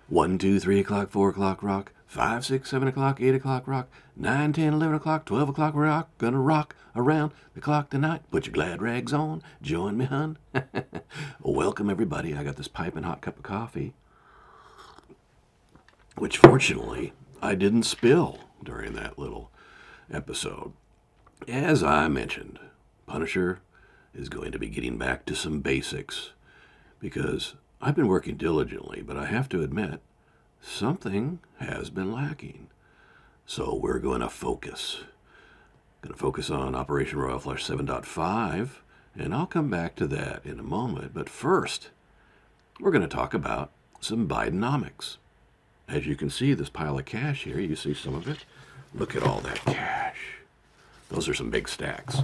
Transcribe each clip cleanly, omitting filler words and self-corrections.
1, 2, 3 o'clock, 4 o'clock, rock. 5, 6, 7 o'clock, 8 o'clock, rock. 9, 10, 11 o'clock, 12 o'clock, rock. Gonna rock around the clock tonight. Put your glad rags on. Join me, hun. Welcome, everybody. I got this piping hot cup of coffee, which fortunately I didn't spill during that little episode. As I mentioned, Punisher is going to be getting back to some basics because I've been working diligently, but I have to admit, something has been lacking. So we're going to focus. Going to focus on Operation Royal Flush 7.5, and I'll come back to that in a moment. But first, we're going to talk about some Bidenomics. As you can see, this pile of cash here, you see some of it. Look at all that cash. Those are some big stacks.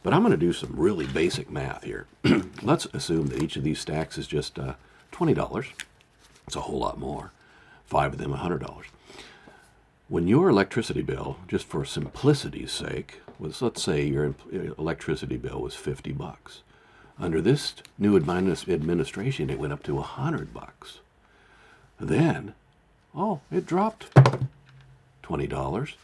But I'm going to do some really basic math here. Let's assume that each of these stacks is just $20. It's a whole lot more. 5 of them $100. When your electricity bill, just for simplicity's sake, was, let's say your electricity bill was $50. Under this new administration, it went up to $100. Then, it dropped $20.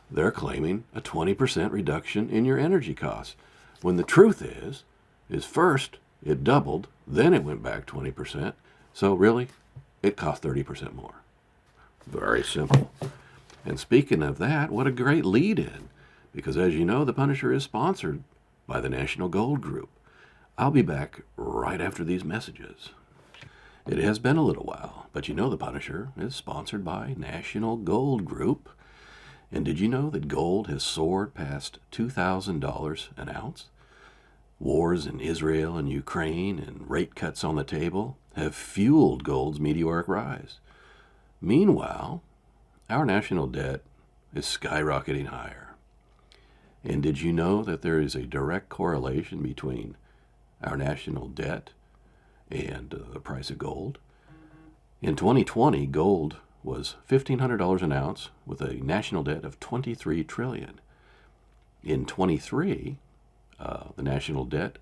They're claiming a 20% reduction in your energy costs. When the truth is first it doubled, then it went back 20%. So really, it cost 30% more. Very simple. And speaking of that, what a great lead-in. Because as you know, the Punisher is sponsored by the National Gold Group. I'll be back right after these messages. It has been a little while, but you know the Punisher is sponsored by National Gold Group. And did you know that gold has soared past $2,000 an ounce? Wars in Israel and Ukraine and rate cuts on the table have fueled gold's meteoric rise. Meanwhile, our national debt is skyrocketing higher. And did you know that there is a direct correlation between our national debt and the price of gold? In 2020, gold was $1,500 an ounce with a national debt of $23 trillion. In 23, the national debt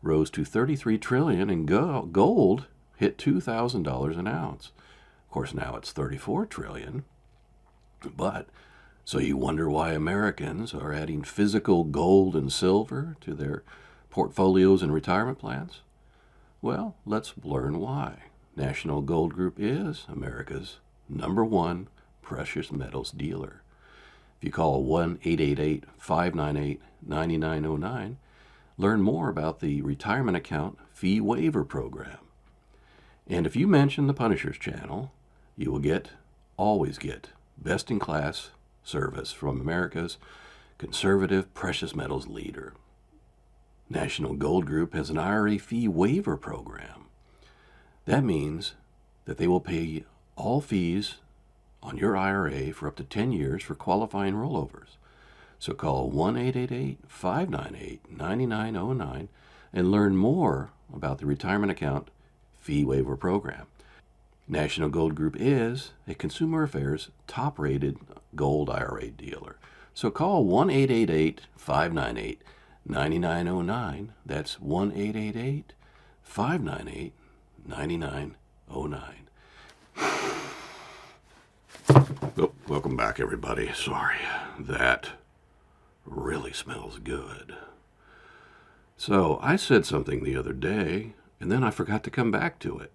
rose to $33 trillion, and gold hit $2,000 an ounce. Of course, now it's $34 trillion. But so you wonder why Americans are adding physical gold and silver to their portfolios and retirement plans? Well, let's learn why. National Gold Group is America's #1 precious metals dealer. If you call 1-888-598-9909, learn more about the retirement account fee waiver program. And if you mention the Punisher's channel, you will always get best-in-class service from America's conservative precious metals leader. National Gold Group has an IRA fee waiver program. That means that they will pay all fees on your IRA for up to 10 years for qualifying rollovers. So call 1-888-598-9909 and learn more about the retirement account fee waiver program. National Gold Group is a Consumer Affairs top-rated gold IRA dealer. So call 1-888-598-9909. That's 1-888-598-9909. Oh, welcome back, everybody. Sorry, that really smells good. So I said something the other day, and then I forgot to come back to it.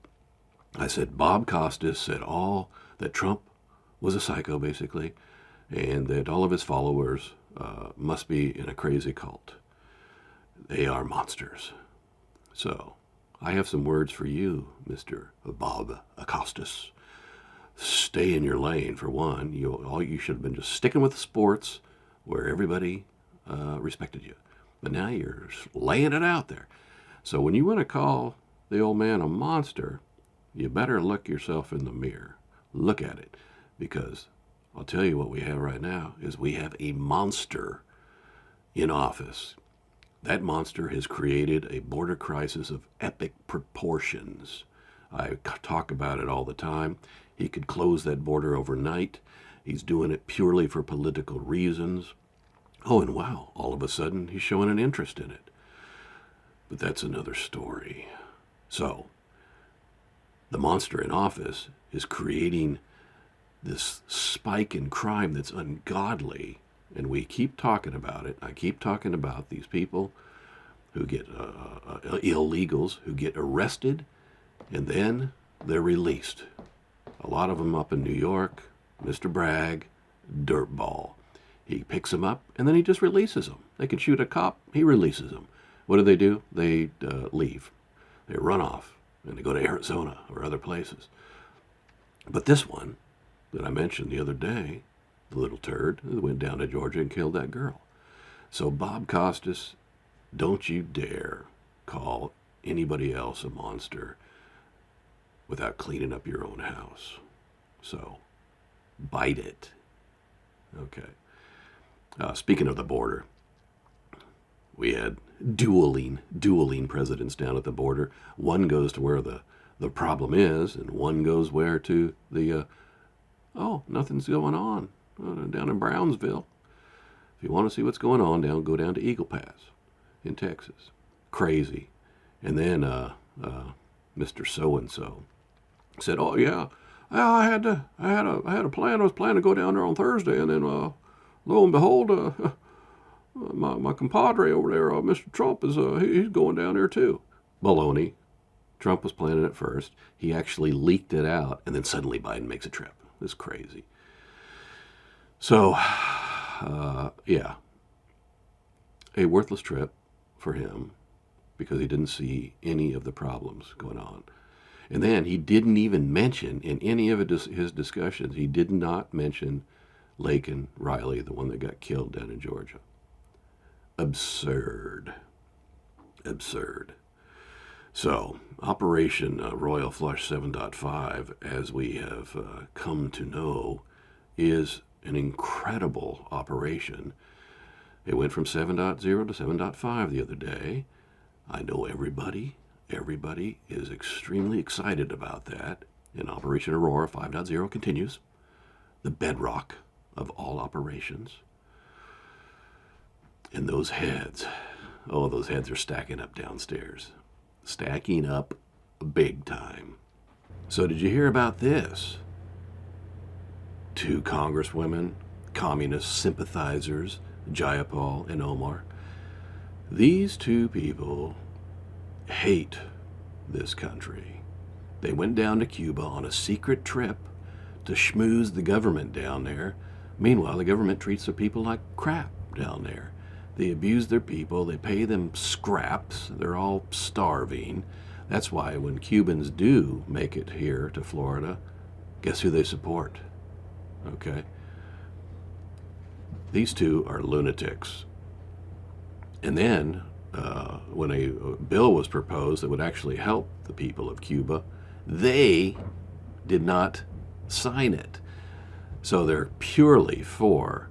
I said Bob Costas said that Trump was a psycho, basically, and that all of his followers must be in a crazy cult. They are monsters. So I have some words for you, Mr. Bob Costas. Stay in your lane, for one. You should have been just sticking with the sports where everybody respected you. But now you're laying it out there. So when you want to call the old man a monster, you better look yourself in the mirror. Look at it. Because I'll tell you what we have right now is we have a monster in office. That monster has created a border crisis of epic proportions. I talk about it all the time. He could close that border overnight. He's doing it purely for political reasons. Oh, and wow, all of a sudden he's showing an interest in it. But that's another story. So, the monster in office is creating this spike in crime that's ungodly. And we keep talking about it. I keep talking about these people who get illegals, who get arrested, and then they're released. A lot of them up in New York, Mr. Bragg, dirtball. He picks them up, and then he just releases them. They can shoot a cop, he releases them. What do? They leave. They run off, and they go to Arizona or other places. But this one that I mentioned the other day, the little turd, went down to Georgia and killed that girl. So Bob Costas, don't you dare call anybody else a monster without cleaning up your own house. So, bite it. Okay. Speaking of the border, we had dueling presidents down at the border. One goes to where the problem is, and one goes where to the, nothing's going on down in Brownsville. If you want to see what's going on, go down to Eagle Pass in Texas. Crazy. And then Mr. So-and-so said, "Oh yeah, I had a plan. I was planning to go down there on Thursday, and then lo and behold, my compadre over there, Mr. Trump, he's going down there too." Baloney. Trump was planning it first. He actually leaked it out, and then suddenly Biden makes a trip. It's crazy. So, yeah, a worthless trip for him because he didn't see any of the problems going on. And then he didn't even mention in any of his discussions, he did not mention Laken Riley, the one that got killed down in Georgia. Absurd. So, Operation Royal Flush 7.5, as we have come to know, is an incredible operation. It went from 7.0 to 7.5 the other day. I know everybody is extremely excited about that. And Operation Aurora 5.0 continues, the bedrock of all operations. And those heads are stacking up downstairs. Stacking up big time. So did you hear about this? 2 congresswomen, communist sympathizers, Jayapal and Omar. These 2 people hate this country. They went down to Cuba on a secret trip to schmooze the government down there. Meanwhile, the government treats their people like crap down there. They abuse their people. They pay them scraps. They're all starving. That's why when Cubans do make it here to Florida, guess who they support? Okay? These 2 are lunatics. And then, when a bill was proposed that would actually help the people of Cuba, they did not sign it. So they're purely for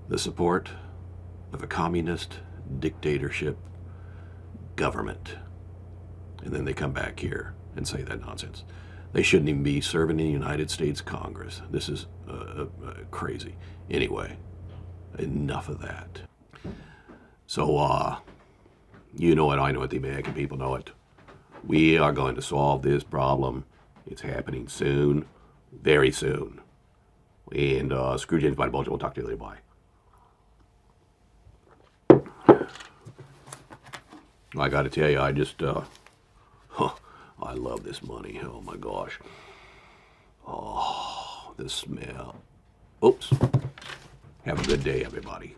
the support of a communist dictatorship government. And then they come back here and say that nonsense. They shouldn't even be serving in the United States Congress. This is crazy. Anyway, enough of that. So, you know it, I know it, the American people know it. We are going to solve this problem. It's happening soon, very soon. And screw James by the bullshit. We'll talk to you later. Bye. I got to tell you, I just, I love this money. Oh my gosh. Oh, the smell. Oops. Have a good day, everybody.